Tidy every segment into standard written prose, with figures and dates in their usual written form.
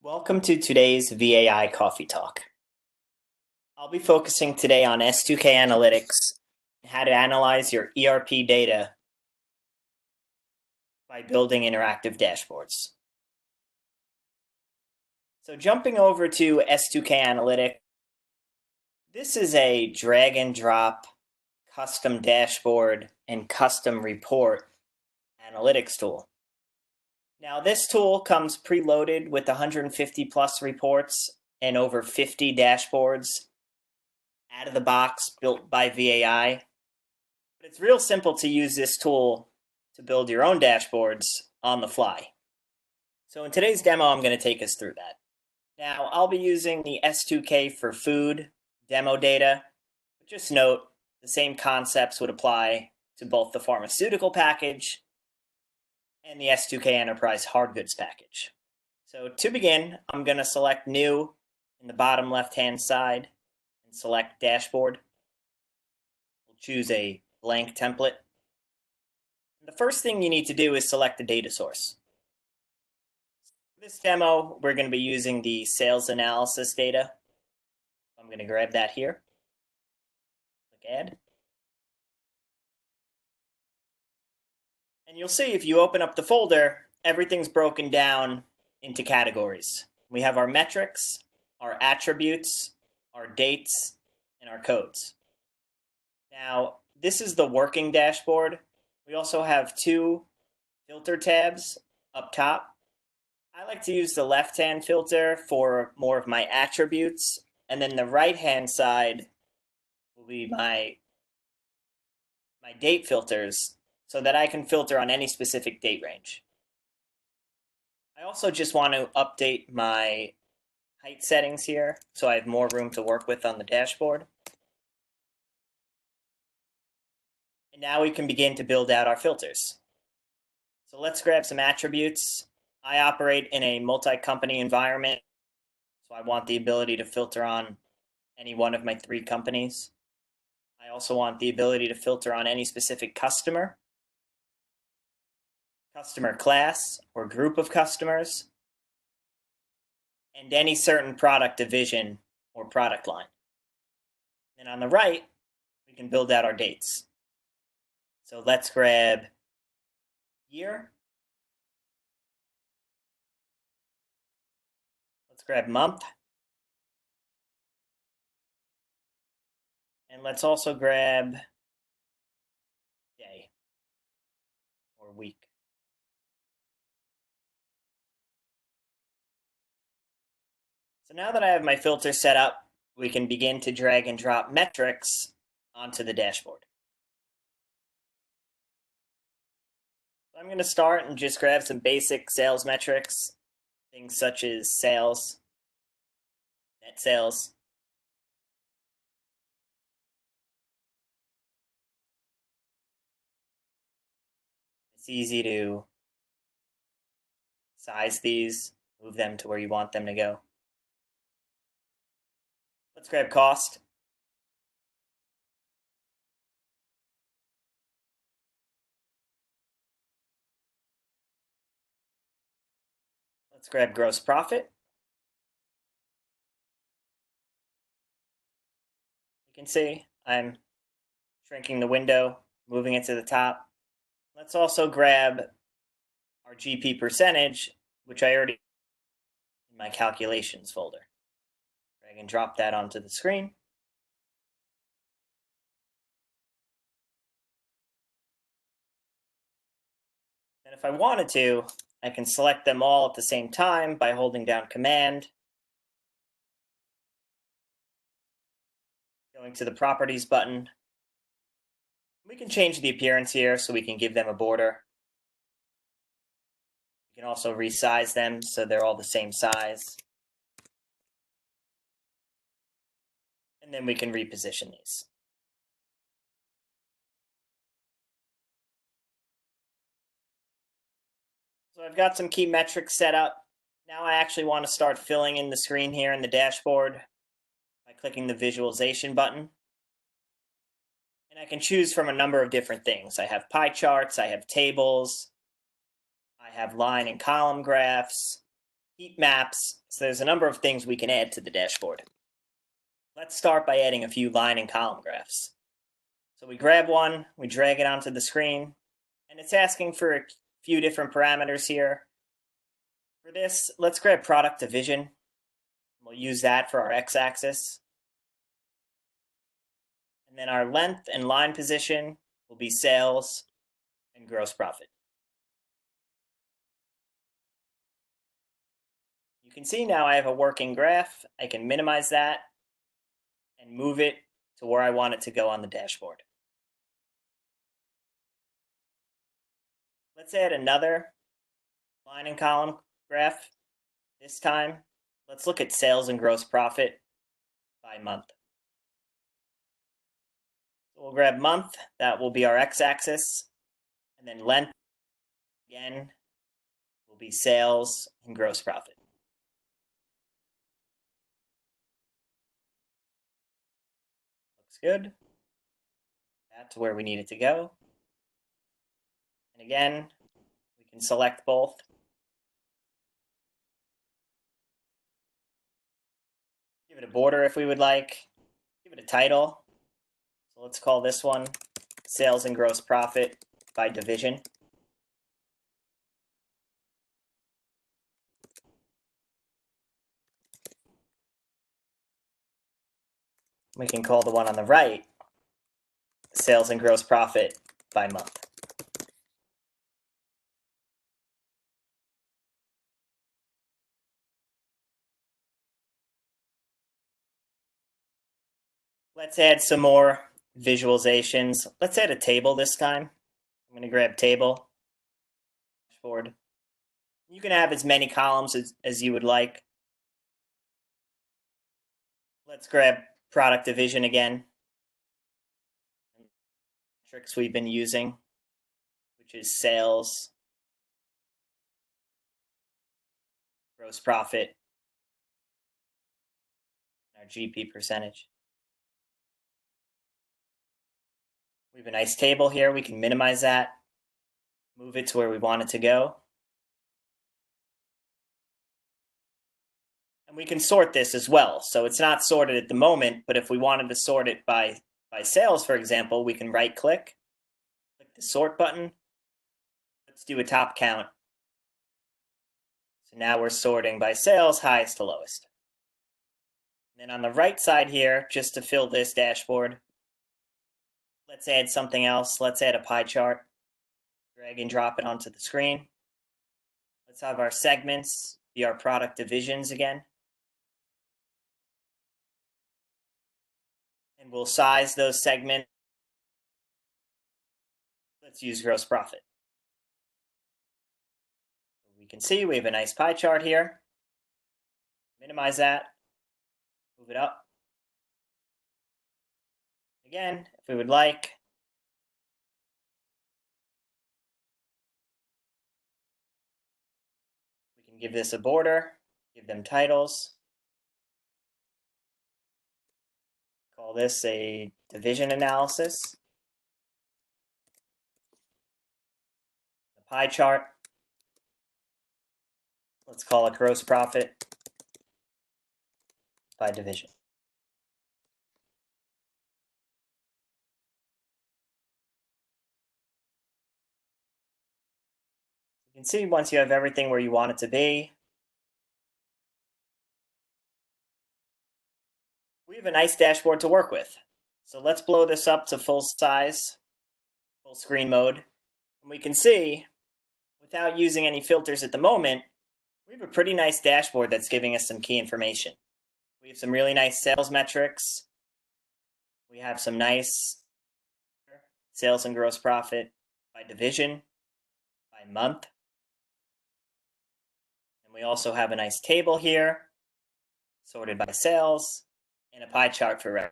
Welcome to today's VAI Coffee Talk. I'll be focusing today on S2K analytics and how to analyze your ERP data by building interactive dashboards. So jumping over to S2K analytics, this is a drag and drop custom dashboard and custom report analytics tool. Now this tool comes preloaded with 150 plus reports and over 50 dashboards out of the box built by VAI. But it's real simple to use this tool to build your own dashboards on the fly. So in today's demo, I'm going to take us through that. Now I'll be using the S2K for food demo data. But just note, the same concepts would apply to both the pharmaceutical package and the S2K Enterprise hard goods package. So to begin, I'm going to select New in the bottom left-hand side and select Dashboard. We'll choose a blank template. The first thing you need to do is select the data source. For this demo, we're going to be using the sales analysis data. I'm going to grab that here. Click Add. And you'll see if you open up the folder, everything's broken down into categories. We have our metrics, our attributes, our dates, and our codes. Now, this is the working dashboard. We also have two filter tabs up top. I like to use the left-hand filter for more of my attributes, and then the right-hand side will be my date filters so that I can filter on any specific date range. I also just want to update my height settings here so I have more room to work with on the dashboard. And now we can begin to build out our filters. So let's grab some attributes. I operate in a multi-company environment, so I want the ability to filter on any one of my 3 companies. I also want the ability to filter on any specific customer class or group of customers, and any certain product division or product line. And on the right, we can build out our dates. So let's grab year. Let's grab month. And let's also grab day or week. So now that I have my filter set up, we can begin to drag and drop metrics onto the dashboard. I'm going to start and just grab some basic sales metrics, things such as sales, net sales. It's easy to size these, move them to where you want them to go. Let's grab cost. Let's grab gross profit. You can see I'm shrinking the window, moving it to the top. Let's also grab our GP percentage, which I already in my calculations folder. Drag and drop that onto the screen. And if I wanted to, I can select them all at the same time by holding down Command, going to the Properties button. We can change the appearance here so we can give them a border. We can also resize them so they're all the same size. And then we can reposition these. So I've got some key metrics set up. Now I actually want to start filling in the screen here in the dashboard by clicking the visualization button. And I can choose from a number of different things. I have pie charts, I have tables, I have line and column graphs, heat maps. So there's a number of things we can add to the dashboard. Let's start by adding a few line and column graphs. So we grab one, we drag it onto the screen, and it's asking for a few different parameters here. For this, let's grab product division. We'll use that for our x-axis. And then our length and line position will be sales and gross profit. You can see now I have a working graph. I can minimize that and move it to where I want it to go on the dashboard. Let's add another line and column graph. This time, let's look at sales and gross profit by month. So we'll grab month, that will be our x-axis, and then length, again, will be sales and gross profit. Looks good. That's where we need it to go. And again, we can select both. Give it a border if we would like. Give it a title. So let's call this one sales and gross profit by division. We can call the one on the right sales and gross profit by month. Let's add some more visualizations. Let's add a table this time. I'm going to grab table, dashboard. You can have as many columns as you would like. Let's grab product division again. Metrics we've been using, which is sales, gross profit, and our GP percentage. We have a nice table here. We can minimize that, move it to where we want it to go. And we can sort this as well. So it's not sorted at the moment, but if we wanted to sort it by sales, for example, we can right click the sort button. Let's do a top count. So now we're sorting by sales, highest to lowest. And then on the right side here, just to fill this dashboard, let's add something else. Let's add a pie chart. Drag and drop it onto the screen. Let's have our segments be our product divisions again. And we'll size those segments. Let's use gross profit. We can see we have a nice pie chart here. Minimize that. Move it up. Again, if we would like, we can give this a border, give them titles. Call this a division analysis. The pie chart. Let's call it gross profit by division. You can see once you have everything where you want it to be, we have a nice dashboard to work with. So let's blow this up to full size, full screen mode. And we can see, without using any filters at the moment, we have a pretty nice dashboard that's giving us some key information. We have some really nice sales metrics. We have some nice sales and gross profit by division, by month. And we also have a nice table here, sorted by sales, and a pie chart for revenue.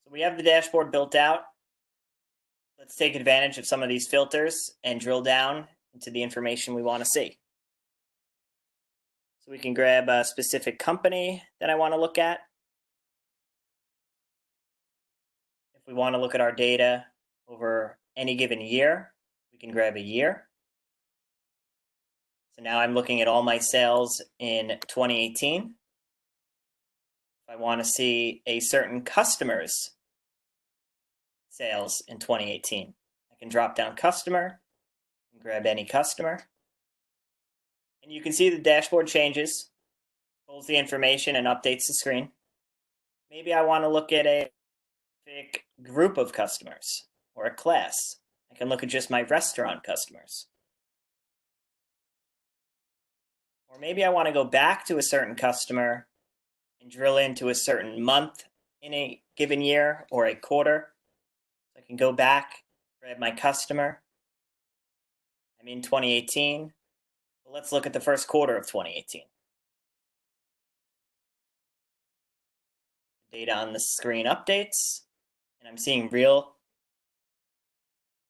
So we have the dashboard built out. Let's take advantage of some of these filters and drill down into the information we want to see. So we can grab a specific company that I want to look at. If we want to look at our data over any given year, we can grab a year. So now I'm looking at all my sales in 2018. If I want to see a certain customer's sales in 2018, I can drop down customer and grab any customer. And you can see the dashboard changes, pulls the information and updates the screen. Maybe I want to look at a specific group of customers or a class. I can look at just my restaurant customers. Or maybe I want to go back to a certain customer and drill into a certain month in a given year or a quarter. So I can go back, grab my customer. I'm in 2018. Well, let's look at the first quarter of 2018. The data on the screen updates, and I'm seeing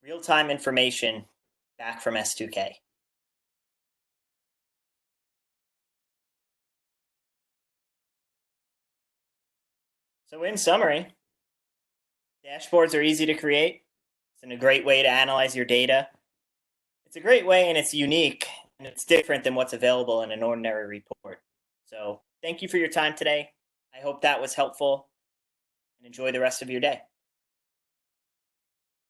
real-time information back from S2K. So in summary, dashboards are easy to create. It's a great way to analyze your data. It's a great way and it's unique and it's different than what's available in an ordinary report. So thank you for your time today. I hope that was helpful and enjoy the rest of your day.